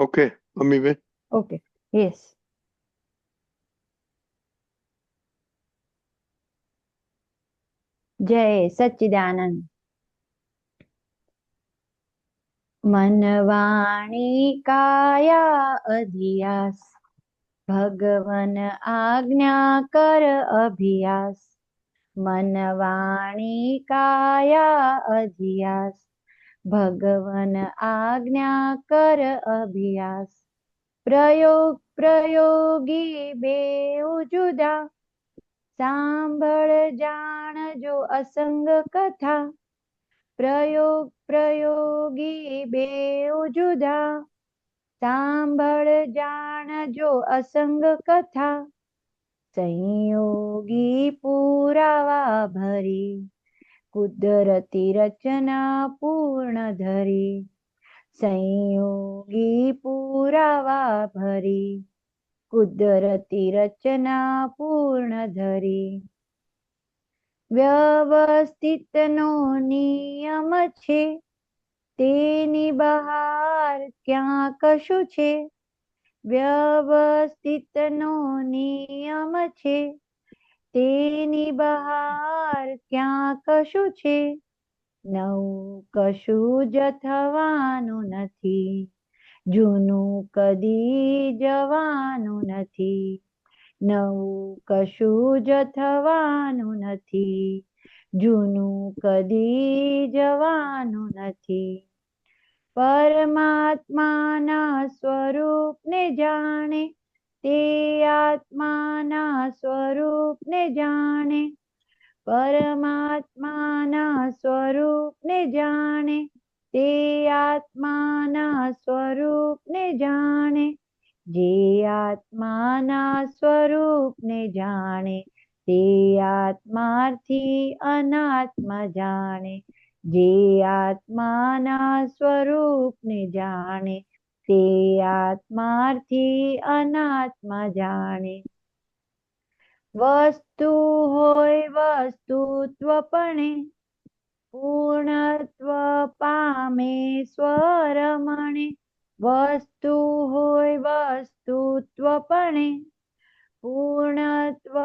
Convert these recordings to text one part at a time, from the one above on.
Okay મમ્મીબેન. Okay, yes. જય સચ્ચિદાનંદ. મન વાણી કાયા અધ્યાસ, ભગવન આજ્ઞા કર અભ્યાસ. મન વાણી કાયા અધ્યાસ, ભગવન આજ્ઞા કર અભ્યાસ. પ્રયોગ પ્રયોગી બેઉ જુદા, સાંભળ જાણજો અસંગ કથા. પ્રયોગ પ્રયોગી બેઉ જુદા, સાંભળ જાણજો અસંગ કથા. સંયોગી પુરાવા ભરી, કુદરતી રચના પૂર્ણ ધરી. સંયોગી પુરાવા ભરી, કુદરતી રચના પૂર્ણ ધરી. વ્યવસ્થિતનો નિયમ છે, તેની બહાર ક્યાં કશું છે. વ્યવસ્થિતનો નિયમ છે, તેની બહાર ક્યાં કશું છે. નવું કશું જ થવાનું નથી, જૂનું કદી જવાનું નથી. નવું કશું જ થવાનું નથી, જૂનું કદી જવાનું નથી. પરમાત્માના સ્વરૂપને જાણે, તે આત્માના સ્વરૂપને જાણે. પરમાત્માના સ્વરૂપને જાણે, તે આત્માના સ્વરૂપને જાણે. જે આત્માના સ્વરૂપને જાણે, તે આત્માથી અનાત્મ જાણે. જે આત્માના સ્વરૂપને જાણે, તે આત્માથી અનાત્મ જાણે. વસ્તુ હોય વસ્તુત્વપણે, પૂર્ણત્વ પામે સ્વરમણે. વસ્તુ હોય વસ્તુત્વપણે, પૂર્ણત્વ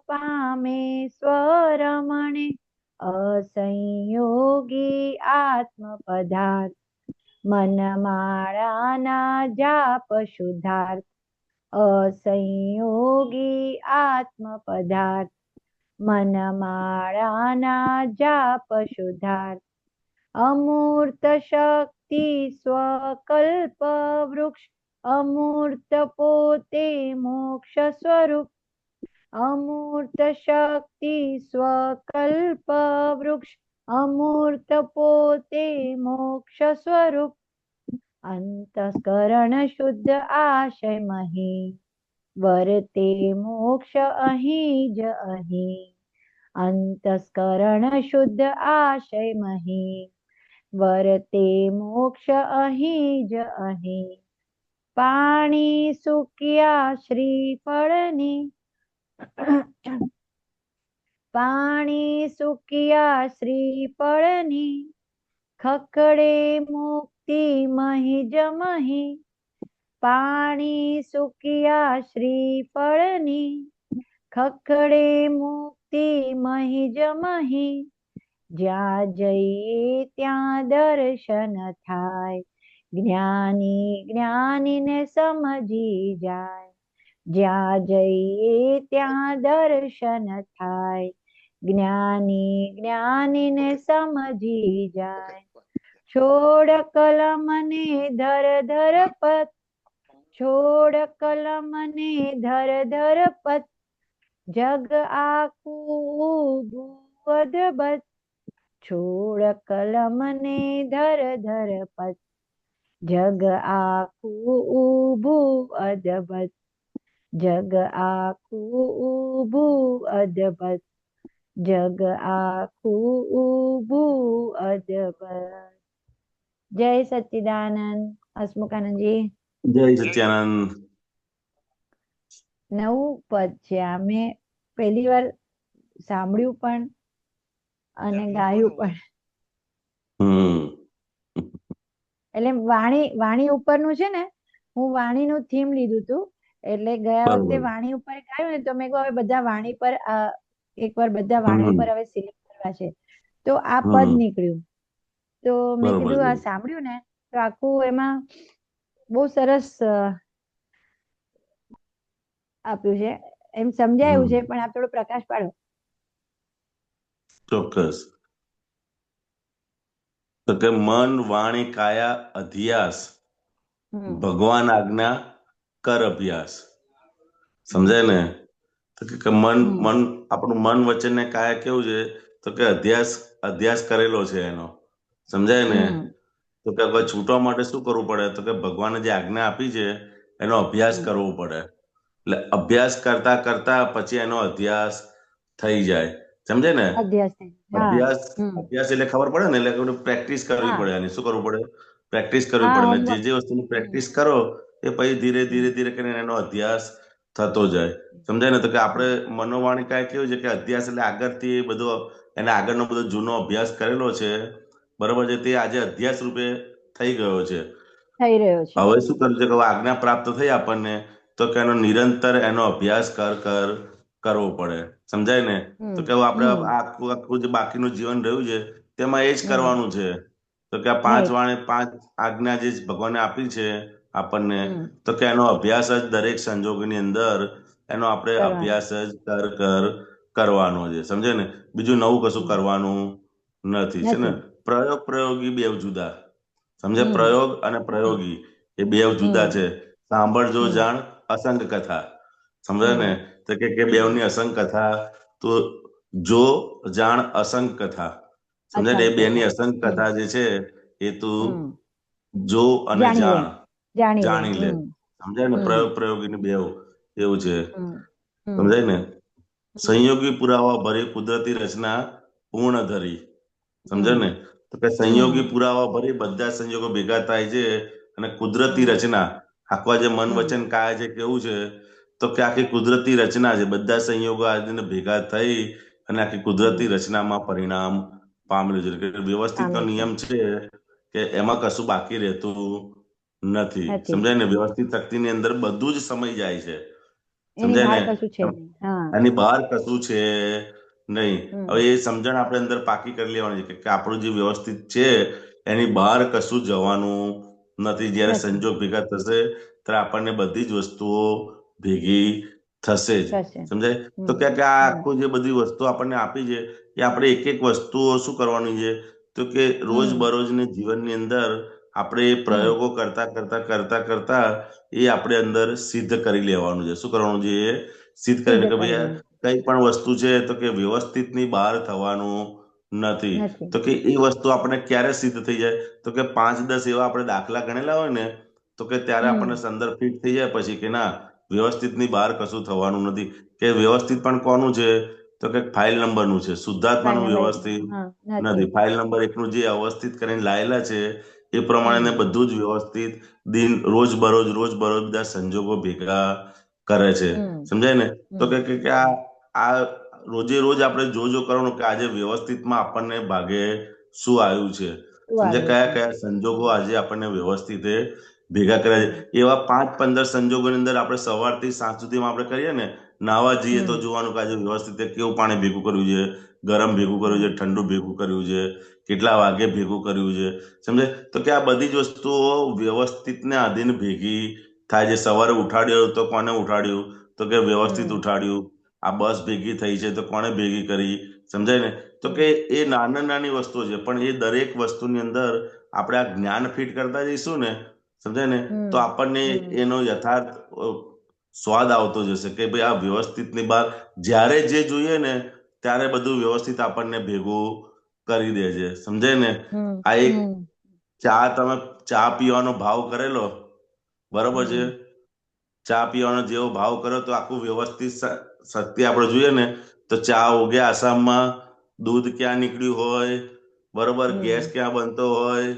પામે સ્વરમણે. અસંયોગી આત્મ પદાર્થ, મનમાળાના જાપ શુદ્ધાર્થ. અસંયોગી આત્મ પદાર્થ, મનમાળાના જાપ શુદ્ધાર્થ. અમૂર્ત શક્તિ સ્વકલ્પ વૃક્ષ, અમૂર્ત પોતે મોક્ષ સ્વરૂપ. અમૂર્ત શક્તિ સ્વકલ્પ વૃક્ષ, અમૂર્ત પોતે મોક્ષ સ્વરૂપ. અંતઃકરણ શુદ્ધ આશય મહી, વર્તે મોક્ષ અહીં જ અહીં. અંતઃકરણ શુદ્ધ આશય મહી, વર્તે મોક્ષ અહીં જ અહીં. પાણી સૂક્યા શ્રીફળની, પાણી સૂક્યા શ્રીફળની. ખખડે મુક્તિ મહી જ મહી, પાણી સૂક્યા શ્રીફળની. ખખડે મુક્તિ મહી જ મહી. જ્યાં જઈએ ત્યાં દર્શન થાય, જ્ઞાની જ્ઞાનીને સમજી જાય. જ્યાં જઈએ ત્યાં દર્શન થાય, જ્ઞાની જ્ઞાનીને સમજી જાય. છોડ કલમ ને ધર પત, છોડ કલમ ને ધર પત. જગ આખું અદભત, છોડ કલમ ને ધર પત. જગ આખું ઊભું અદભત, જગ આખું ઊભું અદભત. જગ આખું ઊભું અદભત. જય સચ્ચિદાનંદ. હસમુખાનંદજી જય સચ્ચિદાનંદ. નવું પદ છે આ, મેં પહેલી વાર સાંભળ્યું પણ અને ગાયું પણ. એટલે વાણી ઉપરનું છે ને, હું વાણીનું થીમ લીધું હતું, એટલે ગયા વખતે બરોબર. વાણી ઉપર ગાયું ને તો મેં કહ્યું હવે બધા વાણી પર એકવાર બધા વાણી હમ પર હવે સિલેક્ટ કરવા છે, તો આ પદ હમ નીકળ્યું. તો મેં બરોબર કીધું છે. આ સાંભળ્યું ને તો આખું એમાં બહુ સરસ આપ્યું છે, એમ સમજાયું છે, હમ પણ આપ થોડો પ્રકાશ પાડો. ચોક્કસ. તો કે મન વાણી કાયા અધ્યાસ, હમ ભગવાન આજ્ઞા કર અભ્યાસ. હમ સમજાય ને? તો કે મન હમ મન આપણું મન વચન ને કાયા કેવું છે? તો કે અધ્યાસ અધ્યાસ કરેલો છે એનો. સમજાય ને? હમ તો કે હવે છૂટવા માટે શું કરવું પડે? તો કે ભગવાને જે આજ્ઞા આપી છે એનો અભ્યાસ હમ કરવો પડે. એટલે અભ્યાસ કરતા કરતા પછી એનો અધ્યાસ થઈ જાય. સમજે ને? અધ્યાસ હા. અભ્યાસ હમ અભ્યાસ એટલે ખબર પડે ને, એટલે પ્રેક્ટિસ કરવી હા પડે. એની શું કરવું પડે? પ્રેક્ટિસ કરવી હા પડે ને જે હોમવર્ક. જે વસ્તુની હમ પ્રેક્ટિસ કરો એ પછી ધીરે ધીરે હમ ધીરે કરીને એનો અભ્યાસ થતો જાય. સમજાય ને? તો કે આપણે હમ મનોવાણી કાય કેવું છે કે અભ્યાસ એટલે આગળથી બધો એને આગળનો બધો જૂનો અભ્યાસ કરેલો છે, બરોબર છે, તે આજે અભ્યાસ રૂપે થઈ ગયો છે. થઈ રહ્યો છે. હવે શું કર્યું છે કે હવે આજ્ઞા પ્રાપ્ત થઈ આપણને, તો કે એનો નિરંતર એનો અભ્યાસ કરવો પડે. સમજાય ને? તો હમ કે હવે આપણે હમ આખું આખું જે બાકીનું જીવન રહ્યું છે તેમાં એ જ હમ કરવાનું છે. તો કે આ એ જ. પાંચ આજ્ઞા જે ભગવાને આપી છે આપણને, હમ તો કે એનો અભ્યાસ જ દરેક સંજોગોની અંદર એનો આપણે કરવાનું અભ્યાસ જ કરવાનો છે. સમજે ને? બીજું નવું કશું હમ કરવાનું નથી. છે ને? નથી. પ્રયોગી બે જુદા. સમજે? હમ પ્રયોગ અને પ્રયોગી એ બે જુદા હમ છે. સાંભળજો હમ જાણ અસંગ કથા. સમજે ને? હમ તો કે બેવની અસંગ કથા. તો જો જાણ અસંગ કથા. સમજે ને? એ બેની અસંખ્યતા. અસંગ હમ કથા જે છે એ તું હમ જો અને જાણી લે. જાણ જાણી લે. હમ સમજાય ને? હમ પ્રયોગ પ્રયોગીની બે એવું છે. હમ હમ સમજાય ને? હમ સંયોગી પુરાવા ભરી કુદરતી રચના પૂર્ણ ધરી. સમજે ને? હમ તો કે સંયોગી હમ પુરાવા ભરી બધા સંયોગો ભેગા થાય છે અને કુદરતી હમ રચના આખવા જે મન હમ વચન કાયા છે કેવું છે? તો કે આખી કુદરતી રચના છે. બધા સંયોગો આજે ભેગા થઈ અને આખી કુદરતી હમ રચનામાં પરિણામ પામેલું છે. કે વ્યવસ્થિતનો પામે છે. નિયમ છે કે એમાં કશું બાકી રહેતું નથી. નથી. સમજાય ને? વ્યવસ્થિત શક્તિની અંદર બધું જ સમય જાય છે. એની સમજાય બહાર ને? કશું છે નહીં. હા. આની બહાર કશું છે નહીં. હવે હમ એ સમજણ આપણે અંદર પાકી કરી લેવાની છે કે આપણું જે વ્યવસ્થિત છે એની બહાર કશું જવાનું નથી. જ્યારે નથી. સંજોગ ભેગા થશે ત્યારે આપણને બધી જ વસ્તુઓ ભેગી થશે જ. થશે. સમજાય? તો હમ ક્યાંક આ હમ આખું જે બધી વસ્તુ આપણને આપી છે એ આપણે એક એક વસ્તુઓ શું કરવાની છે? તો કે રોજ હમ બરોજની જીવનની અંદર આપણે એ હમ પ્રયોગો કરતા કરતા કરતા કરતા એ આપણે અંદર સિદ્ધ કરી લેવાનું છે. શું કરવાનું છે? એ સિદ્ધ કરીને સિદ્ધ કે કરી ભાઈ લેવું. કઈ પણ વસ્તુ છે તો કે વ્યવસ્થિતની બહાર થવાનું નથી. નથી. તો કે એ વસ્તુ આપણે ક્યારે સિદ્ધ થઈ જાય? તો કે 5-10 એવા આપણે દાખલા ગણેલા હોય ને તો કે ત્યારે આપણને હમ સંદર્ભ ફિટ થઈ જાય પછી કે ના, વ્યવસ્થિતની બહાર કશું થવાનું નથી. કે વ્યવસ્થિત પણ કોનું છે? તો કે ફાઇલ નંબરનું છે. ફાઇલ શુદ્ધાત્માનું નંબર 1. વ્યવસ્થિત હા નથી. નથી. ફાઇલ નંબર એકનું જે અવસ્થિત કરીને લાયેલા છે એ પ્રમાણે હમ બધું જ વ્યવસ્થિત રોજ બરોજ બધા સંજોગો ભેગા કરે છે. હમ સમજાય ને? તો હમ કે આ રોજે રોજ આપણે જો કરવાનું કે આજે વ્યવસ્થિતમાં આપણને ભાગે શું આવ્યું છે. શું સમજે? આવ્યું કયા છે. કયા સંજોગો આજે આપણને વ્યવસ્થિત ભેગા કર્યા હમ છે. એવા 5-15 સંજોગોની અંદર આપણે સવારથી સાંજ સુધીમાં આપણે કરીએ ને, નાવા જઈએ તો હમ જોવાનું કે આજે વ્યવસ્થિત કેવું પાણી ભેગું કર્યું છે, ગરમ ભેગું કર્યું છે, હમ ઠંડુ ભેગું કર્યું છે, કેટલા વાગે ભેગું કર્યું છે. સમજે? તો કે આ બધી જ વસ્તુઓ વ્યવસ્થિતને આધીન ભેગી થાય છે. સવારે ઉઠાડ્યો તો કોને ઉઠાડ્યું? તો કે વ્યવસ્થિત હમ ઉઠાડ્યું. આ બસ ભેગી થઈ છે તો કોણે ભેગી કરી? સમજાય ને? તો કે હમ એ નાની નાની વસ્તુઓ છે, પણ એ દરેક વસ્તુની અંદર આપણે આ જ્ઞાન ફિટ કરતા જઈશું ને, સમજાય ને, તો હમ આપણને હમ એનો યથાર્થ સ્વાદ આવતો જશે કે ભાઈ આ વ્યવસ્થિતની બહાર જ્યારે જે જોઈએ ને ત્યારે બધું વ્યવસ્થિત આપણને ભેગું કરી દે છે. સમજાય ને? હમ આ એક હમ તમે ચા પીવાનો ભાવ કરેલો, બરોબર છે? હમ ચા પીવાનો જેવો ભાવ કર્યો તો આખું વ્યવસ્થિત શક્તિ આપણે જોઈએ ને તો ચા ઉગે આસામમાં, દૂધ ક્યાં નીકળ્યું હોય, બરોબર, ગેસ હમ ક્યાં બનતો હોય.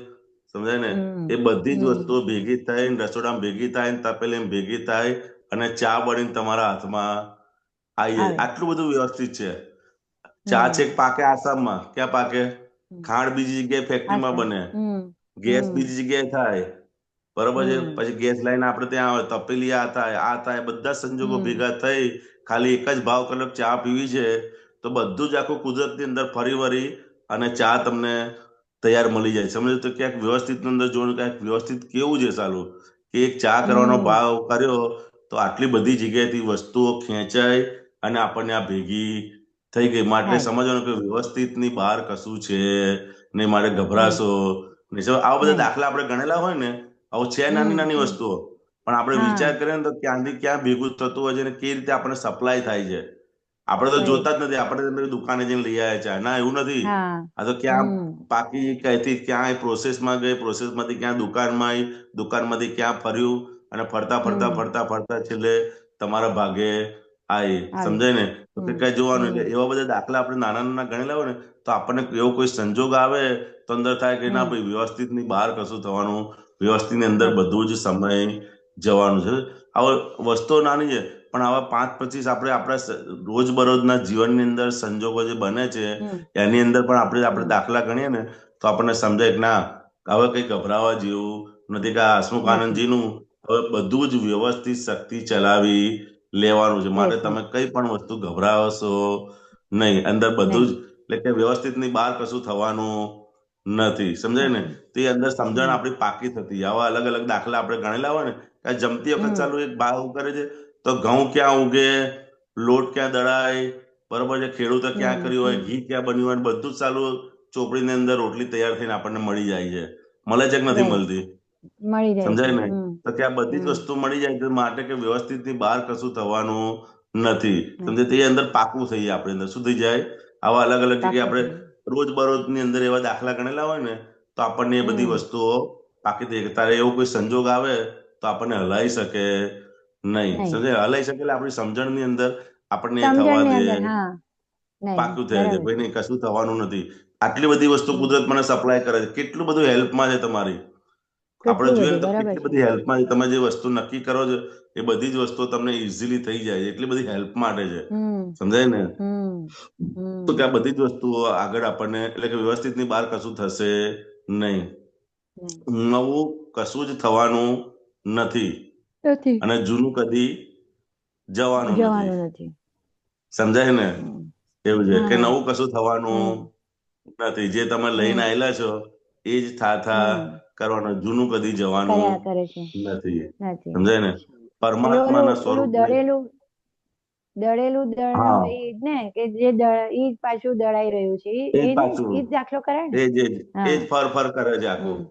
સમજાય ને? એ હમ બધી જ હમ વસ્તુઓ ભેગી થાય રસોડામાં ભેગી થાય તપેલીમાં ભેગી થાય અને ચા બનીને તમારા હાથમાં આવી જાય. આવે. આટલું બધું વ્યવસ્થિત છે. ચા હમ છેક પાકે આસામમાં. ક્યાં પાકે? હમ ખાંડ બીજી જગ્યાએ ફેક્ટરીમાં આસામ. બને, હમ ગેસ હમ બીજી જગ્યાએ થાય, બરોબર છે. હમ પછી ગેસ લાઈન આપણે ત્યાં આવે, તપેલી આ થાય બધા જ સંજોગો હમ ભેગા થઈ ખાલી એક જ ભાવ કલક ચા પીવી છે, તો બધું જ આખું કુદરતની અંદર ફરી વળી અને ચા તમને તૈયાર મળી જાય. સમજો તો ક્યાંક વ્યવસ્થિત અંદર જોવાનું, ક્યાંક વ્યવસ્થિત કેવું છે સાલું કે એક ચા કરવાનો હમ ભાવ કર્યો તો આટલી બધી જગ્યાએથી વસ્તુઓ ખેંચાય અને આપણને આ ભેગી થઈ ગઈ. માટે થાય સમજવાનું કે વ્યવસ્થિતની બહાર કશું છે નહીં. માટે નહીં ગભરાશો નહીં. આવા બધા નહીં દાખલા આપણે ગણેલા હોય ને, આવું છે નાની નાની હમ વસ્તુઓ, પણ આપણે હા વિચાર કરીએ ને તો ક્યાંથી ક્યાં ભેગું થતું હોય છે અને કેવી રીતે આપણને સપ્લાય થાય છે. આપણે તો રાઈટ જોતા જ નથી. આપણે દુકાને જઈને લઈ આવ્યા છે. ના, એવું નથી. હા આ તો ક્યાં હમ પાકી કઈથી ક્યાં પ્રોસેસમાં ગઈ, પ્રોસેસમાંથી ક્યાં દુકાનમાં આવી, દુકાનમાંથી ક્યાં ફર્યું અને ફરતા ફરતા હમ ફરતા ફરતા છેલ્લે તમારા ભાગે આવી. આવી સમજાય ને? તો હમ કઈ જોવાનું. એટલે હમ એવા બધા દાખલા આપણે નાના નાના ગણેલા હોય ને, તો આપણને એવો કોઈ સંજોગ આવે તો અંદર થાય કે ના હમ ભાઈ, વ્યવસ્થિતની બહાર કશું થવાનું, વ્યવસ્થિતની અંદર નથી બધું જ સમય જવાનું છે. હવે વસ્તુઓ નાની છે, પણ આવા 5-25 આપણે આપણા રોજબરોજના જીવનની અંદર સંજોગો જે બને છે હમ એની અંદર પણ આપણે હમ દાખલા ગણીએ ને, તો આપણને સમજાય કે ના, હવે કઈ ગભરાવા જેવું નથી. કે આ હસમુખ નથી આનંદજીનું હવે બધું જ વ્યવસ્થિત શક્તિ ચલાવી લેવાનું છે. માટે રહેશે તમે કઈ પણ વસ્તુ ગભરાવશો નહીં. અંદર બધું નહીં જ, એટલે કે વ્યવસ્થિતની બહાર કશું થવાનું નથી. સમજાય ને? નથી તે અંદર સમજણ હમ આપણી પાકી થતી. આવા અલગ અલગ દાખલા આપણે ગણેલા હોય ને, કે જમતી વખત હમ ચાલુ એક ભાવ કરે છે તો ઘઉં ક્યાં ઉગે, લોટ ક્યાં દળાય, બરોબર છે, ખેડૂતે ક્યાં કર્યું હોય, હમ ઘી ક્યાં બન્યું હોય, બધું જ ચાલુ ચોપડીની અંદર રોટલી તૈયાર થઈને આપણને મળી જાય છે. મળે છે કે નથી રાઈટ મળતી? મળી જાય છે સમજાય ને? હમ તો ત્યાં બધી જ હમ વસ્તુ મળી જાય છે. માટે કે વ્યવસ્થિતની બહાર કશું થવાનું નથી. સમજે? નથી તે અંદર પાકું થઈ જાય. આપણે અંદર શું થઈ જાય? આવા અલગ અલગ જગ્યાએ પાકું આપણે થઈ જાય રોજબરોજની અંદર એવા દાખલા ગણેલા હોય ને, તો આપણને એ બધી હમ વસ્તુઓ પાકી થઈ જાય. તારે એવો કોઈ સંજોગ આવે તો આપણને હલાવી શકે નહીં. નહીં સમજે? હલાવી શકે એટલે આપણી સમજણની અંદર આપણને એ થવા સમજણની દે, અંદર હા નહીં પાકું થઈ જાય. બરાબર ભાઈ છે નહીં, કશું થવાનું નથી. આટલી બધી વસ્તુ હમ કુદરત મને સપ્લાય કરે છે. કેટલું બધું હેલ્પમાં છે તમારી. આપણે કેટલું જોઈએ ને બધું તો બરાબર કેટલી છે બધી હેલ્પમાં છે. તમે જે વસ્તુ નક્કી કરો છો એ બધી જ વસ્તુઓ તમને ઇઝીલી થઈ જાય છે. એટલી બધી હેલ્પ માટે છે. હમ સમજાય ને? હમ તો કે હમ આ બધી જ વસ્તુઓ આગળ આપણને, એટલે કે વ્યવસ્થિતની બહાર કશું થશે નહીં. નહીં નવું કશું જ થવાનું નથી નથી અને જૂનું કદી જવાનું નથી. જવાનું નથી સમજાય ને? હમ એવું છે કે હા નવું કશું થવાનું હમ નથી. જે તમે લઈને હમ આવેલા છો એ જ થા હમ કરવાનું. જૂનું કદી જવાનું કર્યા કરે છે નથી. નથી સમજાય ને? પેલું ઓલું પરમાત્માના ઓલું સ્વરૂપને, દળેલું દળનું હા, એ જ ને કે જે ઈ જ પાછું દળાઈ રહ્યું છે એ જ એ ને પાછું, ઈ જ દાખલો કરાય ને એ હા જ ફર ફર કરે છે આખું. હમ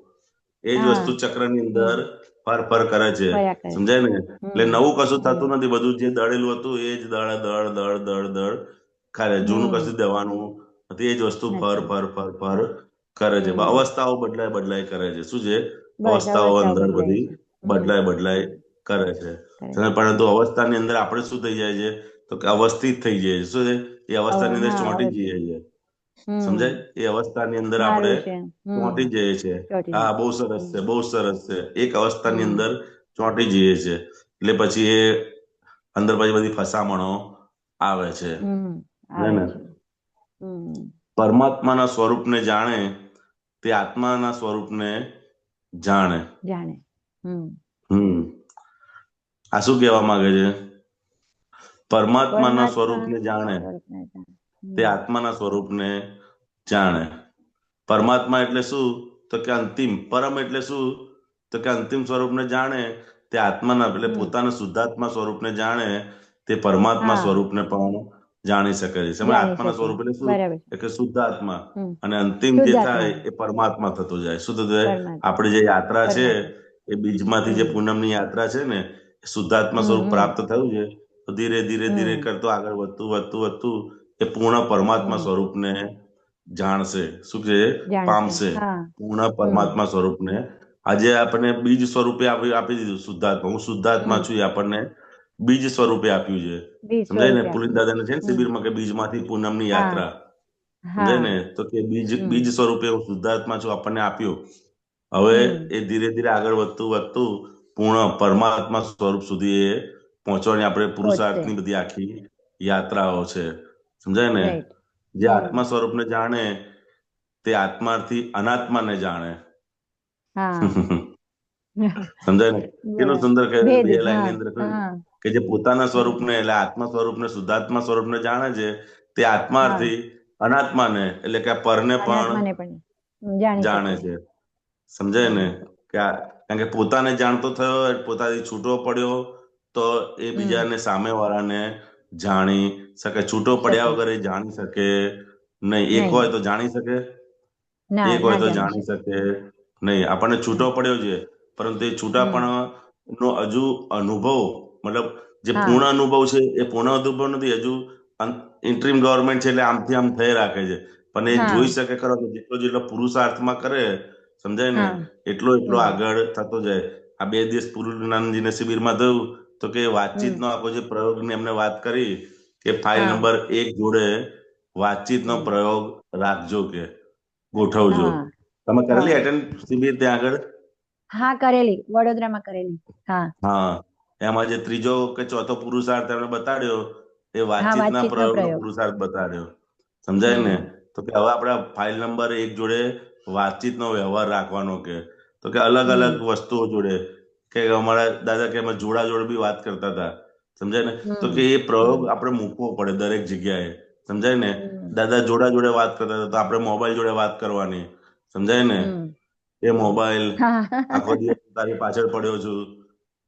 એ જ હા વસ્તુ ચક્રની અંદર હમ ફર ફર કરે છે. ફર્યા કરે છે સમજાય ને? એટલે હમ નવું કશું હમ થતું નથી. બધું જે દળેલું હતું એ જ દળ દળ દળ દળ દળ કરે. જૂનું હમ કશું દેવાનું નથી. એ જ વસ્તુ ફર નથી ફર ફર ફર કરે છે. હમ અવસ્થાઓ બદલાય બદલાય કરે છે. શું છે? બસ અવસ્થાઓ અવસ્થાઓ અંદર બદલાય બધી છે બદલાય હમ બદલાય કરે છે. કરે છે પરંતુ અવસ્થાની અંદર આપણે શું થઈ જાય છે? તો કે અવસ્થિત થઈ જાય છે. શું છે? એ અવસ્થાની અંદર હા ચોંટી અવશ્ય જઈએ છીએ. સમજાય? હમ એ અવસ્થાની અંદર આપણે સારું છે ચોંટી જઈએ છીએ. ચોટી હા, જાય બહુ સરસ છે, હમ બહુ સરસ છે. એક અવસ્થાની હમ અંદર ચોંટી જઈએ છીએ. એટલે પછી એ અંદર પછી બધી ફસામણો આવે છે. સમજે આવે ને? છે હમ પરમાત્માના સ્વરૂપને જાણે તે આત્માના સ્વરૂપને જાણે. જાણે હમ હમ આ શું કહેવા માંગે છે? પરમાત્માના પરમાત્મા સ્વરૂપને જાણે સ્વરૂપને જાણે તે આત્માના સ્વરૂપને જાણે. પરમાત્મા એટલે શું? તો કે અંતિમ. પરમ એટલે શું? તો કે અંતિમ સ્વરૂપને જાણે તે આત્માના, એટલે હમ પોતાના શુદ્ધાત્મા સ્વરૂપને જાણે તે પરમાત્મા હા સ્વરૂપને પણ જાણી શકે છે. સમય જાણી આત્માના શકે સ્વરૂપ એટલે શું? બરાબર છે કે શુદ્ધ આત્મા. હમ અને અંતિમ જે થાય શુદ્ધાત્મા એ પરમાત્મા થતો જાય. શું થતું જાય? પરમાત્મા આપણી જે યાત્રા છે પરમાત્મા એ બીજમાંથી જે હમ પૂનમની યાત્રા છે ને, એ શુદ્ધાત્મા હમ સ્વરૂપ હમ પ્રાપ્ત થયું છે. તો ધીરે ધીરે ધીરે હમ કરતો આગળ વધતું વધતું વધતું એ પૂર્ણ પરમાત્મા હમ સ્વરૂપને જાણશે. શું છે? જાણશે પામશે. હા પૂર્ણ હમ પરમાત્મા સ્વરૂપને આજે આપણને બીજ સ્વરૂપે આપી દીધું શુદ્ધાત્મા. હું શુદ્ધાત્મા હમ છું એ આપણને બીજ સ્વરૂપે આપ્યું છે. બીજ સમજાય ને? સ્વરૂપે પુલિન આપ્યું છે દાદાને છે ને હમ શિબિરમાં કે બીજમાંથી પૂનમની હા યાત્રા. સમજાય હા ને? તો કે બીજ હમ બીજ સ્વરૂપે હું શુદ્ધાત્મા છું આપણને આપ્યું. હવે હમ એ ધીરે ધીરે આગળ વધતું વધતું પૂર્ણ પરમાત્મા સ્વરૂપ સુધી એ પહોંચવાની આપણે પહોંચશે પુરુષાર્થની બધી આખી યાત્રાઓ છે. સમજાય ને? રાઈટ જે હમ આત્મા સ્વરૂપને જાણે તે આત્માથી અનાત્માને જાણે. હા સમજાય ને? કેટલું બરાબર. સુંદર કે ભેદ, બે હા, લાઈનની અંદર કહ્યું હા, કે જે પોતાના હમ, સ્વરૂપને એટલે આત્મા સ્વરૂપને શુદ્ધાત્મા સ્વરૂપને જાણે છે તે હા, આત્માર્થી અનાત્માને એટલે કે આ પરને પણ અનાત્માને પણ જાણી જાણે શકે. છે. સમજાય ને? હમ, કે કારણ કે પોતાને જાણતો થયો હોય, પોતાથી છૂટો પડ્યો તો એ હમ, બીજાને સામેવાળાને જાણી શકે. છૂટો પડ્યા શકે વગર એ જાણી શકે નહીં. એક નહીં, હોય તો જાણી શકે, ના એક હોય ના તો જાણી જાણી શકે. શકે નહીં. આપણને છૂટો હમ, પડ્યો છે, પરંતુ એ હમ, છૂટાપણાનો હજુ અનુભવ, મતલબ જે હા, પૂર્ણ અનુભવ છે એ પૂર્ણ અનુભવ નથી. હજુ ઇન્ટરિમ ગવર્મેન્ટ છે એટલે આમથી આમ થઈ રાખે છે. પણ એ જોઈ હા, શકે ખરો કે જેટલો જેટલો પુરુષાર્થમાં કરે, સમજાય ને, હા, એટલો એટલો હમ, આગળ થતો જાય. આ 2 દિવસ પૂર્ણાનંદજીને શિબિરમાં થયું તો કે હમ, વાતચીતનો આખો જે પ્રયોગની એમને વાત કરી કે ફાઇલ હા, નંબર 1 જોડે વાતચીતનો હમ, પ્રયોગ રાખજો, કે ગોઠવજો. હા, તમે કરેલી હા, એટેન્ડ શિબિર ત્યાં આગળ? હા, કરેલી, વડોદરામાં કરેલી. હા, હા. એમાં જે ત્રીજો કે ચોથો પુરુષાર્થ એમણે બતાડ્યો એ હા, વાતચીતના વાતચીતનો પ્રયોગનો પ્રયોગ. પુરુષાર્થ બતાડ્યો. સમજાય ને? હમ, તો કે હવે આપણે ફાઇલ નંબર 1 જોડે વાતચીતનો વ્યવહાર રાખવાનો, કે તો કે અલગ અલગ હમ, વસ્તુઓ જોડે, કે અમારા દાદા કે અમે જોડા જોડે બી વાત કરતા હતા. સમજાય ને? તો કે હમ, એ પ્રયોગ હમ, આપણે મૂકવો પડે દરેક જગ્યાએ. સમજાય ને? હમ, દાદા જોડા જોડે વાત કરતા હતા તો આપણે મોબાઈલ જોડે વાત કરવાની. સમજાય ને? હમ, એ મોબાઈલ હા, આખો દિવસ તારી પાછળ પડ્યો છું,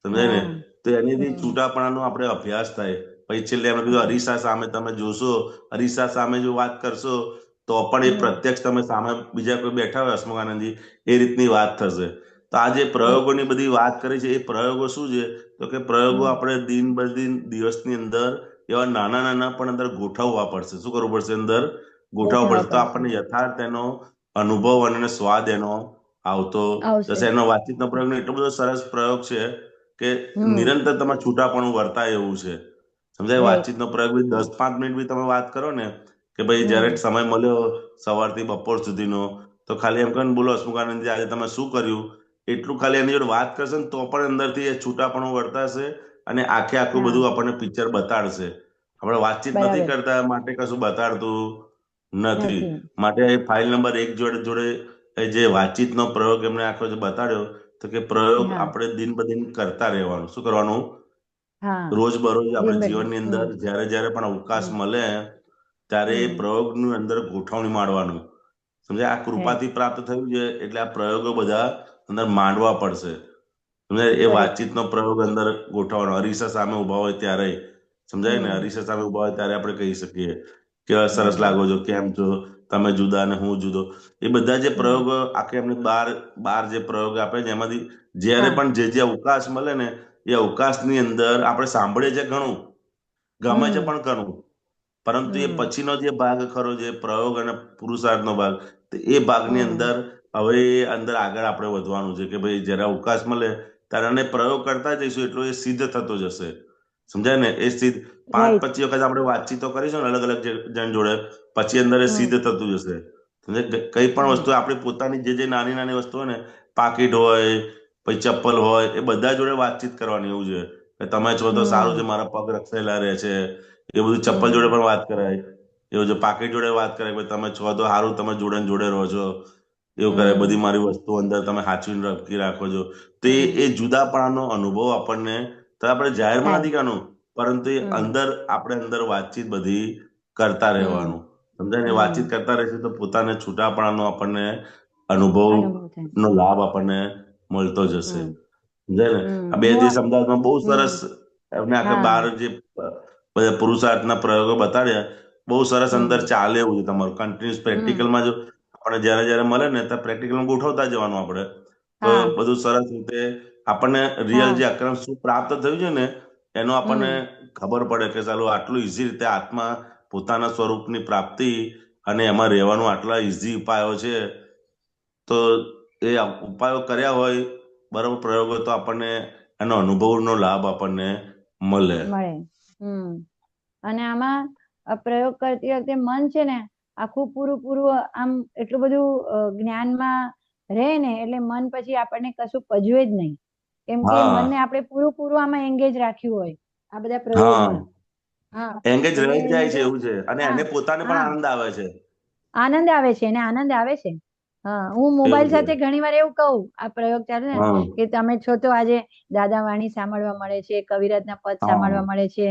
સમજાય ને? હા, તો એનીથી હમ, છૂટાપણાનો આપણે અભ્યાસ થાય. પછી છેલ્લે એમણે કીધું હમ, અરીસા સામે તમે જોશો, અરીસા સામે જો વાત કરશો તો પણ એ હમ, પ્રત્યક્ષ તમે સામે બીજા કોઈ બેઠા હોય હસમુખાનંદજી, એ રીતની વાત થશે. તો આ જે ઓકે, પ્રયોગોની બધી વાત કરી છે એ પ્રયોગો શું છે? તો કે પ્રયોગો હમ, આપણે દિન બદિન દિવસની અંદર એવા નાના નાના પણ અંદર ગોઠવવા પડશે. શું કરવું પડશે? અંદર ગોઠવવા ગોઠવવા પડશે. તો પડશે. આપણને યથાર્થ એનો અનુભવ અને સ્વાદ એનો આવતો આવશે. જશે. એનો વાતચીતનો પ્રયોગ એટલો બધો સરસ પ્રયોગ છે કે હમ, નિરંતર તમારે છૂટાપણું વર્તાય એવું છે. સમજાય? રાઈટ. વાતચીતનો પ્રયોગ બી 10-5 મિનિટ બી તમે વાત કરો ને, કે ભાઈ જ્યારે હમ, સમય મળ્યો સવારથી બપોર સુધીનો, તો ખાલી એમ કહો ને, બોલો હસમુખાનંદજી આજે તમે શું કર્યું, એટલું ખાલી એની જોડે વાત કરશે ને તો પણ અંદરથી એ છૂટાપણું વર્તાશે અને આખે આખું હા, બધું આપણને પિક્ચર બતાડશે. આપણે વાતચીત નથી બરાબર. કરતા માટે કશું બતાડતું નથી. નથી. માટે ફાઇલ નંબર 1 જોડે જોડે એ જે વાતચીતનો પ્રયોગ એમણે આખો જે બતાડ્યો, તો કે પ્રયોગ હા, આપણે દિન બદિન કરતા રહેવાનું. શું કરવાનું? હા, રોજબરોજ દિન આપણે બદલે. જીવનની અંદર હમ, જ્યારે જ્યારે પણ અવકાશ હમ, મળે ત્યારે એ હમ, પ્રયોગની અંદર ગોઠવણી માંડવાનું. સમજાય? આ રાઈટ. કૃપાથી પ્રાપ્ત થયું છે એટલે આ પ્રયોગો બધા અંદર માંડવા પડશે. સમજાય? એ કરેક્ટ. વાતચીતનો પ્રયોગ અંદર ગોઠવવાનો. અરીસા સામે ઉભા હોય ત્યારે, સમજાય ને? હમ, અરીસા સામે ઉભા હોય ત્યારે આપણે કહી શકીએ કેવા સરસ હમ, લાગો છો, કેમ છો, તમે જુદા અને હું જુદો. એ બધા જે હમ, પ્રયોગો આખે એમને બાર બાર જે પ્રયોગ આપે છે એમાંથી જ્યારે હા, પણ જે અવકાશ મળે ને એ અવકાશની અંદર આપણે સાંભળીએ છીએ ઘણું, ગમે છે હમ, પણ ઘણું, પરંતુ એ હમ, પછીનો જે ભાગ ખરો, જે પ્રયોગ અને પુરુષાર્થનો ભાગ, તો એ ભાગની હમ, અંદર હવે એ અંદર આગળ આપણે વધવાનું છે કે ભાઈ જ્યારે અવકાશ મળે ત્યારે અને પ્રયોગ કરતા જઈશું એટલો એ સિદ્ધ થતો જશે. સમજાય ને? એ સિદ્ધ રાઈટ. 5-25 વખત આપણે વાતચીતો કરીશું ને અલગ અલગ જણ જોડે, પછી અંદર એ હમ, સિદ્ધ થતું જશે. સમજાય? કઈ પણ હમ, વસ્તુ આપણી પોતાની જે નાની નાની વસ્તુ હોય ને, પાકીટ હોય, પછી ચપ્પલ હોય, એ બધા જોડે વાતચીત કરવાની. એવું છે કે તમે છો તો સારું છે, હમ, મારા પગ રક્ષેલા રહે છે. એ બધું ચપ્પલ જોડે હમ, પણ વાત કરાય. એવું છે પાકીટ જોડે વાત કરાય, ભાઈ તમે છો તો સારું, તમે જોડે ને જોડે રહો છો. એવું કરે. બધી હમ, મારી વસ્તુ અંદર તમે સાચવીને રાખી રાખો છો. તો હમ, એ જુદાપણાનો અનુભવ આપણને, તો આપણે જાહેરમાં થાય. નથી કરવાનું, પરંતુ એ હમ, અંદર આપણે અંદર વાતચીત બધી કરતા હમ, રહેવાનું. સમજાય ને? વાતચીત હમ, કરતા રહેશે તો પોતાને છૂટાપણાનો આપણને અનુભવ અનુભવ થાય. નો લાભ આપણને મળતો જશે. હમ, સમજાય ને? આ હમ, 2 હું, દિવસ અમદાવાદમાં બહુ સરસ હમ, એમને આખા બાર હા, જે બધા પુરુષાર્થના પ્રયોગો બતાડ્યા, બહુ સરસ અંદર હમ, ચાલે એવું છે તમારું કન્ટિન્યુઅસ હમ, પ્રેક્ટિકલમાં. જો આપણે જ્યારે જ્યારે મળે ને ત્યારે પ્રેક્ટિકલમાં ગોઠવતા જવાનું આપણે, તો હા, બધું સરસ રીતે આપણને રિયલ હા, જે અક્રમ શું પ્રાપ્ત થયું છે ને એનો આપણને હમ, ખબર પડે કે ચાલો આટલું ઇઝી રીતે આત્મા પોતાના સ્વરૂપની પ્રાપ્તિ અને એમાં રહેવાનું આટલા ઇઝી ઉપાયો છે. તો એ ઉપાયો કર્યા હોય બરાબર પ્રયોગો, તો આપણને એનો અનુભવનો લાભ આપણને મળે. મળે. હમ, અને આમાં પ્રયોગ કરતી વખતે મન છે ને આખું પૂરું પૂરું આમ એટલું બધું જ્ઞાનમાં રહે ને, એટલે મન પછી આપણને કશું પજવે જ નહીં. કેમ કે હા, મનને આપણે પૂરું પૂરું આમાં એંગેજ રાખ્યું હોય આ બધા હા, પ્રયોગમાં. હા, એંગેજ એટલે રહી જ એને જાય છે જો, એવું છે, અને હા, એને પોતાને પણ હા, આનંદ આવે છે. આનંદ આવે છે, એને આનંદ આવે છે. હા, હું એવું મોબાઈલ છે. સાથે ઘણી વાર એવું કહું, આ પ્રયોગ ચાલે ને, હા કે તમે છો તો આજે દાદા વાણી સાંભળવા મળે છે, કવિરાજના પદ હા સાંભળવા મળે છે,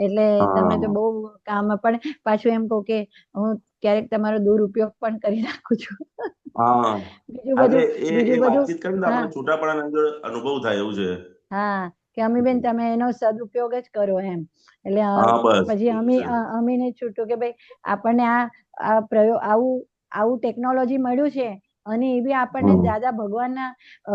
એટલે તમને તો હા બહુ કામ. પણ પાછું એમ કહું કે હું ક્યારેક તમારો દુરુપયોગ પણ કરી નાખું છું. હા બીજું એટલે બધું, એ બીજું બધું. વાતચીત કરીને તો હા, આપણને છૂટાપડાની અંદર અનુભવ થાય એવું છે. હા, કે અમીબેન તમે એનો સદુપયોગ જ કરો એમ. એટલે હા બસ પછી એવું છે. અમીને છૂટું કે ભાઈ આપણને આ પ્રયોગ આવું આવું ટેકનોલોજી મળ્યું છે, અને એ બી આપણને હમ દાદા ભગવાનના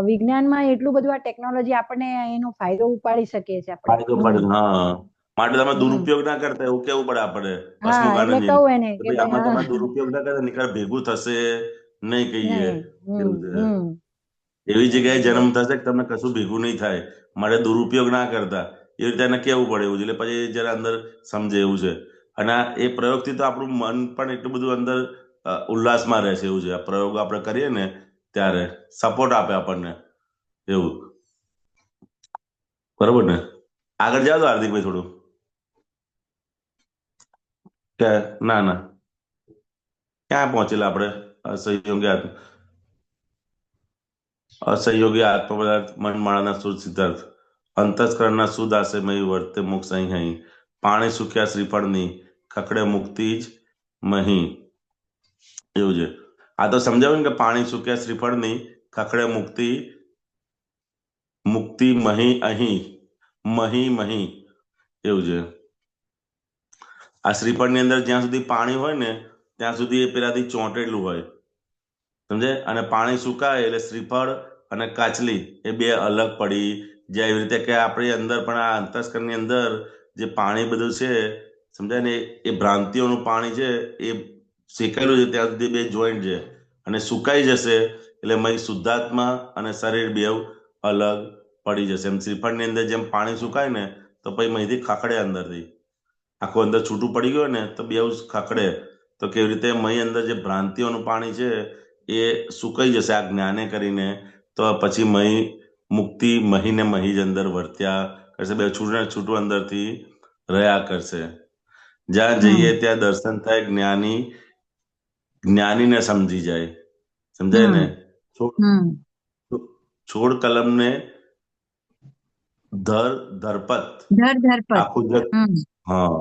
વિજ્ઞાનમાં એટલું બધું આ ટેકનોલોજી આપણને એનો ફાયદો ઉપાડી શકીએ છીએ આપણે. ફાયદો પડે હા, માટે તમે હમ દુરુપયોગ ના કરતા એવું કેવું પડે આપણે હા, હસમુખ એટલે આનંદજીને કહું એને કે કે ભાઈ ભાઈ આમાં હા. તમે દુરુપયોગ ના કરતા નીકળ ભેગું થશે નહીં કહીએ નહીં. એવું છે. એવી જગ્યાએ એટલે જન્મ થશે કે તમને કશું ભેગું નહીં થાય, માટે દુરુપયોગ ના કરતા એ રીતે એને કેવું પડે એવું છે. એટલે પછી જરા અંદર સમજે એવું છે. અને એ પ્રયોગથી તો આપણું મન પણ એટલું બધું અંદર ઉલ્લાસમાં રહે છે એવું છે. આ પ્રયોગ આપણે કરીએ ને ત્યારે સપોર્ટ આપે આપણને એવું. બરોબર ને? આગળ જાઓ તો હાર્દિકભાઈ થોડું કે ના ના ક્યાં પહોંચેલા આપણે? સહયોગી અસહયોગી આત્મપદાર્થ મનમાળાના શુદ્ધ સિદ્ધાર્થ અંતસ્કરણના શુદ્ધ આશયમય વર્તે મોક્ષ અહીં અહીં પાણી સુખ્યા શ્રીફળની ખખડે મુક્તિ જ મહી એવું છે. આ તો સમજાવ્યું ને કે પાણી સુખ્યા શ્રીફળની ખખડે મુક્તિ મુક્તિ મહી અહીં મહી મહી એવું છે. આ શ્રીફળની અંદર જ્યાં સુધી પાણી હોય ને ત્યાં સુધી એ પેલાથી ચોંટેલું હોય, સમજે. અને પાણી સુકાય એટલે શ્રીફળ અને કાચલી એ બે અલગ પડી જાય. એવી રીતે કે આપણી અંદર પણ આ અંતસ્કરની અંદર જે પાણી બધું છે, સમજાય ને, એ ભ્રાંતિઓનું પાણી છે, એ શેકાયેલું છે ત્યાં સુધી બે જોઈન્ટ છે. અને સુકાઈ જશે એટલે મય શુદ્ધાત્મા અને શરીર બેવ અલગ પડી જશે. એમ શ્રીફળની અંદર જેમ પાણી સુકાય ને તો પછી મહીથી ખખડે અંદરથી આખું અંદર છૂટું પડી ગયું ને તો બેવ ખખડે. તો કેવી રીતે મહી અંદર જે ભ્રાંતિઓનું પાણી છે એ સુકાઈ જશે આ જ્ઞાને કરીને, તો પછી મહી મુક્તિ મહીને મહી જ અંદર વર્ત્યા કરશે. બે છૂટું ને છૂટું અંદરથી રહ્યા કરશે. જ્યાં જઈએ ત્યાં દર્શન થાય જ્ઞાની જ્ઞાનીને સમજી જાય, સમજાય ને. છોડ છોડ કલમને ધરપત ધર ધરપત. આખું જગ, હા,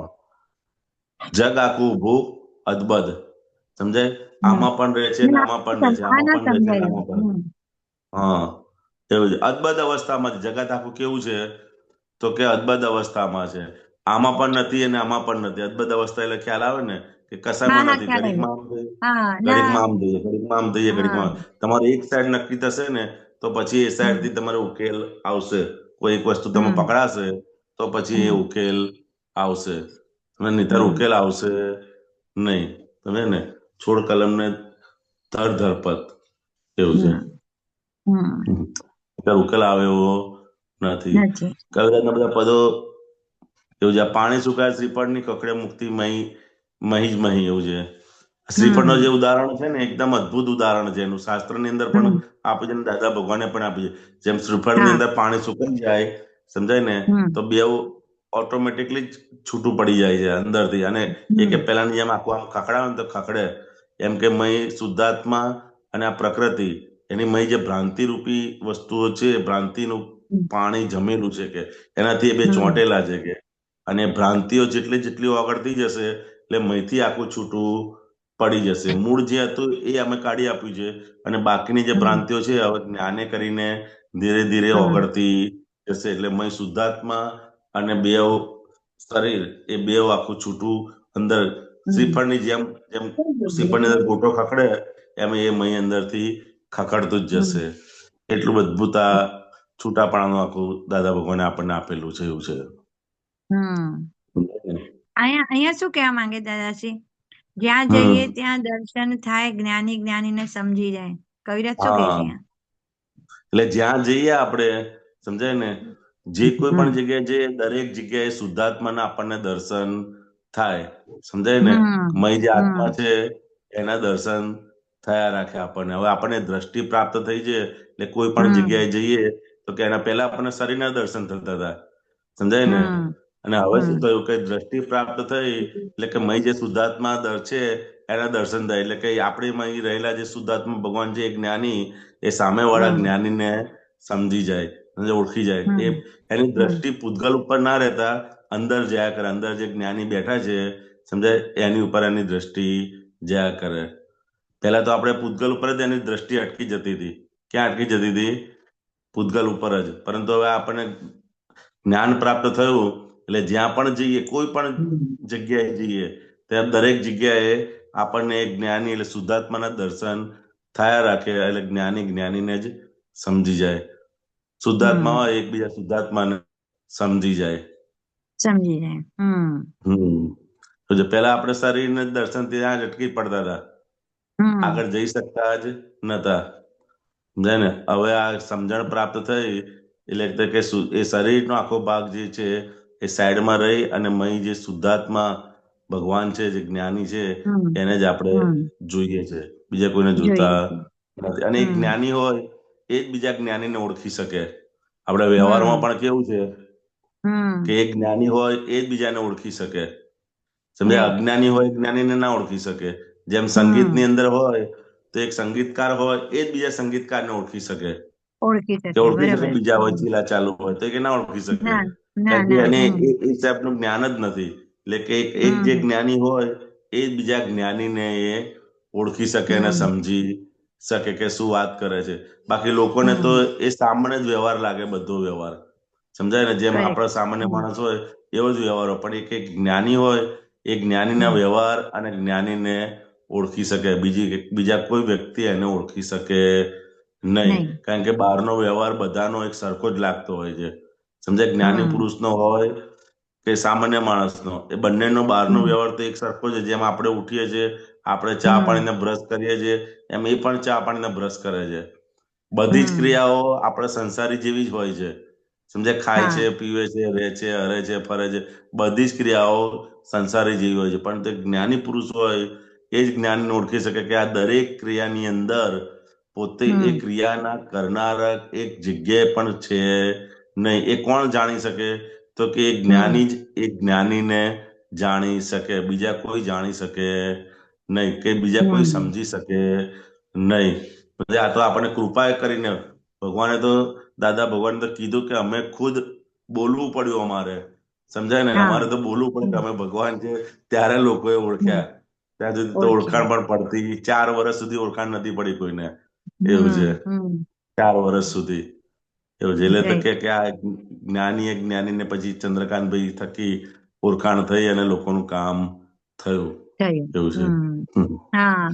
જગ આખું ઊભું અદબદ, સમજાય. આમાં પણ રહે છે ને આમાં પણ રહે છે, આ આમાં ના પણ રહે છે ને સમજાયું. આમાં પણ. હા એવું છે. અદબદ અવસ્થામાં જગત આખું કેવું છે તો કે અદબદ અવસ્થામાં છે. આમાં પણ નથી અને આમાં પણ નથી. અદબદ અવસ્થા એટલે ખ્યાલ આવે ને કે હા કશામાં હા, નથી. ખ્યાલ ઘડીકમાં આવ્યો. આમ થઈએ, હા ના. ઘડીકમાં આમ થઈએ, ઘડીકમાં આમ થઈએ, હા. ઘડીકમાં તમારે એક સાઈડ નક્કી થશે ને તો પછી એ સાઈડ થી તમારે ઉકેલ આવશે. કોઈ એક વસ્તુ તમે હમ પકડાશે તો પછી એ હમ ઉકેલ આવશે, અને નહીંતર હમ ઉકેલ આવશે નહીં. તમે ને છોડ કલમને ધરપત એવું છે. હમ હમ એટલે ઉકેલ આવે એવો નથી. નથી. કવિરાજના બધા પદો એવું છે. પાણી સુકાય શ્રીફળની કકડે મુક્તિ મહી મહી જ મહી એવું છે. શ્રીફળનો જે હમ ઉદાહરણ છે ને એકદમ અદ્ભુત ઉદાહરણ છે એનું. શાસ્ત્રની અંદર પણ હમ આપ્યું છે ને દાદા ભગવાને પણ આપ્યું છે. જેમ શ્રીફળની હા. અંદર પાણી સુકાઈ જાય, સમજાય ને, તો બેવ ઓટોમેટિકલી જ છૂટું પડી જાય છે અંદરથી. અને એ કે પેલાની જેમ આખું આમ ખખડાવે ને તો ખખડે. એમ કે મય શુદ્ધાત્મા અને આ પ્રકૃતિ એની મય જે ભ્રાંતિ રૂપી વસ્તુઓ છે, ભ્રાંતિનું પાણી જમેલું છે કે એનાથી એ બે ચોંટેલા છે કે. અને ભ્રાંતિઓ જેટલી જેટલી ઓગળતી જશે એટલે મહીથી આખું છૂટું પડી જશે. મૂળ જે હતું એ અમે કાઢી આપ્યું છે, અને બાકીની જે ભ્રાંતિઓ છે હવે જ્ઞાને કરીને ધીરે ધીરે ઓગળતી જશે. એટલે મય શુદ્ધાત્મા અને બેવ શરીર એ બેવ આખું છૂટું અંદર શ્રીફળની જેમ જેમ શ્રીફળની અંદર ગોટો ખખડે એમ એ મહી અંદરથી ખખડતું જ જશે. એટલું અદ્ભુત આ છૂટાપણાનું આખું દાદા ભગવાને આપણને આપેલું છે એવું છે. અહીંયા અહીંયા શું કહેવા માંગે દાદાજી? જ્યાં હમ જઈએ ત્યાં દર્શન થાય, જ્ઞાની જ્ઞાનીને સમજી જાય. કવિરાજ શું કહે છે હા અહીંયા? એટલે જ્યાં જઈએ આપણે, સમજાય ને, જે કોઈ હમ પણ જગ્યાએ જઈએ દરેક જગ્યાએ શુદ્ધાત્માના આપણને દર્શન થાય, સમજાય ને. હમ મય જે આત્મા હમ છે એના દર્શન થયા રાખે આપણને. હવે આપણને દ્રષ્ટિ પ્રાપ્ત થઈ છે એટલે કોઈ પણ હમ જગ્યાએ જઈએ તો કે એના પહેલા આપણને શરીરના દર્શન થતા હતા, સમજાય ને. હમ અને હવે શું હમ થયું કે દ્રષ્ટિ પ્રાપ્ત થઈ એટલે કે મય જે શુદ્ધાત્મા છે એના દર્શન થાય, એટલે કે આપણી મય રહેલા જે શુદ્ધાત્મા ભગવાન છે એ જ્ઞાની એ સામેવાળા હમ જ્ઞાનીને સમજી જાય અને ઓળખી જાય. હમ એની હમ દ્રષ્ટિ પૂતગલ ઉપર ના રહેતા અંદર જયા કરે. અંદર જે જ્ઞાની બેઠા છે સમજાય, એની ઉપર એની દ્રષ્ટિ જયા કરે. પહેલા તો આપણે પૂતગલ ઉપર જ એની દ્રષ્ટિ અટકી જતી હતી. ક્યાં અટકી જતી હતી? પૂતગલ ઉપર જ. પરંતુ હવે આપણને જ્ઞાન પ્રાપ્ત થયું એટલે જ્યાં પણ જઈએ, કોઈ પણ હમ જગ્યાએ જઈએ, ત્યાં દરેક જગ્યાએ આપણને એક જ્ઞાની એટલે શુદ્ધાત્માના દર્શન થયા રાખે. એટલે જ્ઞાની જ્ઞાનીને જ સમજી જાય. શુદ્ધાત્મા હમ હોય એકબીજા શુદ્ધાત્માને સમજી જાય. સમજી જાય. તો જે પહેલા આપણે શરીરને દર્શન ત્યાં જ અટકી પડતા હતા, હમ આગળ જઈ શકતા જ નતા. સમજાય ને? હવે આ સમજણ પ્રાપ્ત થઈ એટલે કે એ શરીરનો આખો ભાગ જે છે એ સાઈડમાં રહી અને મય જે શુદ્ધાત્મા ભગવાન છે, જે જ્ઞાની છે, હમ એને જ આપણે હમ જોઈએ છે, બીજા કોઈને જોઈએ જોતા છે. નથી. અને એક હમ જ્ઞાની હોય એ જ બીજા જ્ઞાનીને ઓળખી શકે. આપણે વ્યવહારમાં હમ પણ કેવું છે કે હમ એક જ્ઞાની હોય એ જ બીજાને ઓળખી શકે. સમજાય? રાઈટ. અજ્ઞાની હોય જ્ઞાનીને ના ઓળખી શકે. જેમ હમ સંગીતની અંદર હોય તો એક સંગીતકાર હોય એ જ બીજા સંગીતકારને ઓળખી શકે. ઓળખી કે શકે. ઓળખી શકે બરાબર. બીજા વચીલા ચાલુ હોય તો કે ના ઓળખી શકે? ના ના કારણ કે ના. એને હમ એ હિસાબનું જ્ઞાન જ નથી. એટલે કે એક જે હમ જ્ઞાની હોય એ જ બીજા જ્ઞાનીને એ ઓળખી શકે અને હમ સમજી શકે કે શું વાત કરે છે. બાકી લોકોને તો હમ એ સામાન્ય જ વ્યવહાર લાગે, બધો વ્યવહાર. સમજાય ને? જેમ કરેક્ટ. આપણા સામાન્ય હમ માણસ હોય એવો જ વ્યવહાર હોય. પણ એક જ્ઞાની હોય એ જ્ઞાનીના હમ વ્યવહાર અને જ્ઞાનીને ઓળખી શકે. બીજા કોઈ વ્યક્તિ એને ઓળખી શકે નહીં. નહીં. કારણ કે બહારનો વ્યવહાર બધાનો એક સરખો જ લાગતો હોય છે. સમજાય? જ્ઞાની હમ પુરુષનો હોય કે સામાન્ય માણસનો, એ બંનેનો બહારનો હમ વ્યવહાર તો એક સરખો છે. જેમ આપણે ઉઠીએ છીએ, આપણે ચા હમ પાણીને બ્રશ કરીએ છીએ, એમ એ પણ ચા પાણીને બ્રશ કરે છે. બધી જ હમ ક્રિયાઓ આપણે સંસારી જેવી જ હોય છે. સમજાય? ખાય છે, હા. પીવે છે, રહે છે, હરે છે, ફરે છે. બધી જ ક્રિયાઓ સંસારી જેવી હોય છે. પણ તે જ્ઞાની પુરુષ હોય એ જ જ્ઞાનીને ઓળખી શકે કે આ દરેક ક્રિયાની અંદર પોતે એ હમ ક્રિયાના કરનારા એક જગ્યાએ પણ છે નહીં. એ કોણ જાણી શકે? તો કે એ હમ જ્ઞાની જ એ જ્ઞાનીને જાણી શકે. બીજા કોઈ જાણી શકે નહીં, કે બીજા કોઈ હમ સમજી શકે નહીં. એટલે આ તો આપણને કૃપા કરીને ભગવાને તો, દાદા ભગવાને તો કીધું કે અમે ખુદ બોલવું પડ્યું અમારે. સમજાય ને? હા. અમારે તો બોલવું પડે કે હમ અમે ભગવાન છે. ત્યારે લોકોએ હમ ઓળખ્યા. ત્યાં સુધી તો ઓળખ્યા. ઓળખાણ પણ પડતી 4 વર્ષ સુધી ઓળખાણ નથી પડી કોઈને. એવું છે. હમ 4 વર્ષ સુધી એવું છે. એટલે તો રાઈટ. કે આ જ્ઞાની એક જ્ઞાનીને પછી ચંદ્રકાંતભાઈ થકી ઓળખાણ થઈ અને લોકોનું કામ થયું. થયું. એવું છે. હા.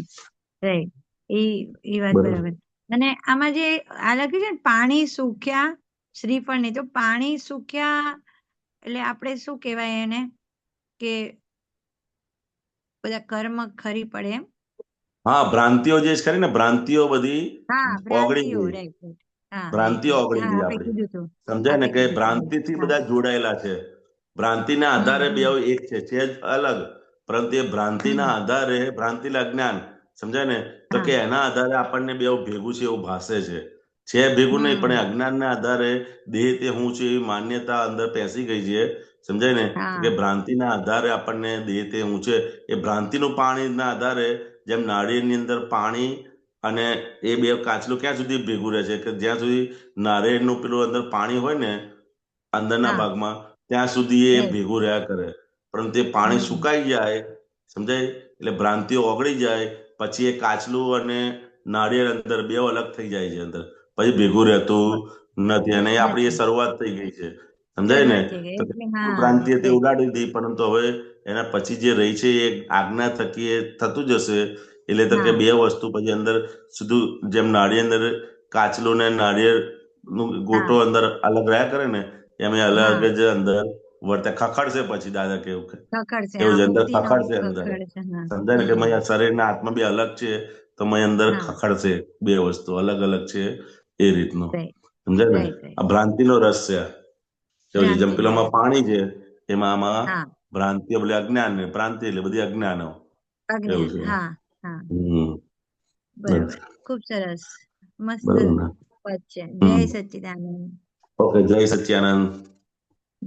રાઈટ. એ એ વાત બરાબર. બરાબર. અને આમાં જે આ લખ્યું છે ને, પાણી સુખ્યા શ્રીફળ નહીં, તો પાણી સુખ્યા એટલે આપણે શું કહેવાય એને, કે બધા કર્મ ખરી પડે એમ. હા, ભ્રાંતિઓ જે છે ખરી ને, ભ્રાંતિઓ બધી હા, ઓગળી ભ્રાંતિઓ. ગઈ. Right right. હા, રાઈટ ભ્રાંતિઓ રાઈટ. ઓગળી હા, ગઈ આપણે આપડી. કીધું હતું. સમજાય ને? આપણે કે કીધું હતું. રાઈટ. ભ્રાંતિથી હા. બધા જોડાયેલા છે. ભ્રાંતિના આધારે બે હમ એક છે જ અલગ. પરંતુ એ ભ્રાંતિના હમ આધારે, ભ્રાંતિના અજ્ઞાન, સમજાય ને? તો હા. કે એના આધારે આપણને બે ભેગું છે એવું ભાસે છે. છે ભેગું નહીં, પણ એ હમ અજ્ઞાનના આધારે દેહ તે હું છે એવી માન્યતા અંદર પેસી ગઈ છે. સમજાય ને? તો હા કે ભ્રાંતિના આધારે આપણને દેહ તે હું છે, એ ભ્રાંતિનું પાણીના આધારે, જેમ નાળિયેરની અંદર પાણી અને એ બે કાચલું ક્યાં સુધી ભેગું રહે છે? કે જ્યાં સુધી નારિયેળનું પેલું અંદર પાણી હોય ને અંદરના હા. ભાગમાં, ત્યાં સુધી એ રાઈટ. ભેગું રહ્યા કરે. પરંતુ એ પાણી હમ સુકાઈ જાય, સમજાય? એટલે ભ્રાંતિઓ ઓગળી જાય, પછી એ કાચલું અને નાળિયેર અંદર બે અલગ થઈ જાય છે અંદર. પછી ભેગું રહેતું બ- નથી. અને એ આપણી એ નથી. શરૂઆત થઈ ગઈ છે. સમજાય ને? શરૂઆત થઈ ગઈ તો એટલે મૂળ હા. ભ્રાંતિ હતી રાઈટ. ઉડાડી દીધી, પરંતુ હવે એના પછી જે રહી છે એ આજ્ઞા થકી એ થતું જશે. એટલે તો કે હા બે વસ્તુ પછી અંદર સીધું, જેમ નાળિયેર અંદર કાચલું ને નાળિયેર નું ગોટો હા અંદર અલગ રહ્યા કરે ને, એમ એ અલગ હા. જ અંદર વર્તે. ખખડશે પછી, દાદા કેવું કે ખખડશે. એવું હા, છે, અંદર મુક્તિનો ખખડશે અંદર. ખખડશે. હા. સમજાય ને? કે હમ મય શરીર ના આત્મા બે અલગ છે, તો મય અંદર હા. ખખડશે. બે વસ્તુ અલગ અલગ છે એ રીતનું. રાઈટ સમજાય ને? Right right. આ ભ્રાંતિનો રસ છે. એવું છે. જેમ ભ્રાંતિનો પેલામાં રસ. પાણી છે, એમાં આમાં હા. ભ્રાંતિ એટલે અજ્ઞાન, ને ભ્રાંતિ એટલે બધી અજ્ઞાનો. એવું અજ્ઞાન. છે. હા હા. હમ બસ. બરાબર. ખૂબ સરસ. મસ્ત બરોબર ને? વાત છે. જય હમ સચ્ચિદાનંદ. ઓકે. જય સચ્ચિદાનંદ.